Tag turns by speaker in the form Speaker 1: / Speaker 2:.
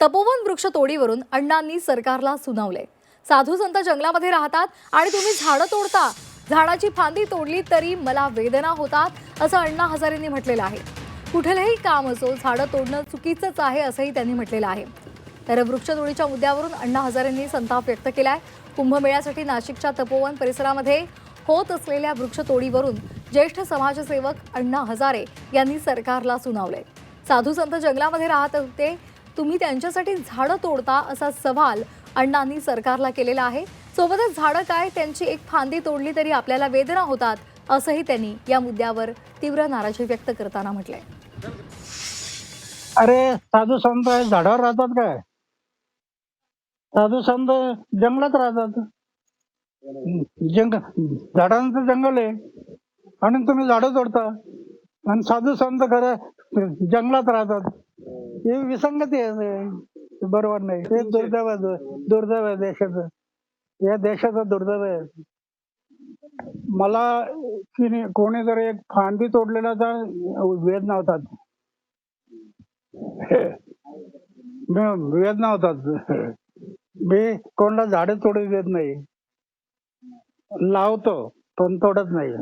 Speaker 1: तपोवन वृक्ष तोडीवरून अण्णांनी सरकारला सुनावले। साधू संत जंगलामध्ये राहतात आणि तुम्ही झाडं तोडता, झाडाची फांदी तोडली तरी मला वेदना होतात असं अण्णा हजारेंनी म्हटलेलं आहे। कुठलंही काम असो, झाडं तोडणं चुकीचंच आहे असंही त्यांनी म्हटलेलं आहे। तर वृक्षतोडीच्या मुद्द्यावरून अण्णा हजारेंनी संताप व्यक्त केलाय। कुंभमेळ्यासाठी नाशिकच्या तपोवन परिसरामध्ये होत असलेल्या वृक्षतोडीवरून ज्येष्ठ समाजसेवक अण्णा हजारे यांनी सरकारला सुनावले। साधू संत जंगलामध्ये राहत होते, तुम्ही त्यांच्यासाठी झाडं तोडता असा सवाल अण्णांनी सरकारला केलेला आहे। सोबतच झाडं काय, त्यांची एक फांदी तोडली तरी आपल्याला वेदना होतात असंही त्यांनी या मुद्द्यावर तीव्र नाराजी व्यक्त करताना म्हटलंय।
Speaker 2: अरे साधू संत झाडावर राहतात काय? साधू संत जंगलात राहतात। झाडांचं जंगल आहे आणि तुम्ही झाडं तोडता आणि साधू संत खरं जंगलात राहतात। हे विसंगती आहे, बरोबर नाही। हे दुर्दैव आहे देशाचं, या देशाचं दुर्दैव आहे। मला कोणीतरी एक फांदी तोडलेला तर वेदना होतात, वेदना होतात। मी कोणाला झाडे तोडू देत नाही, लावतो पण तोडत नाही।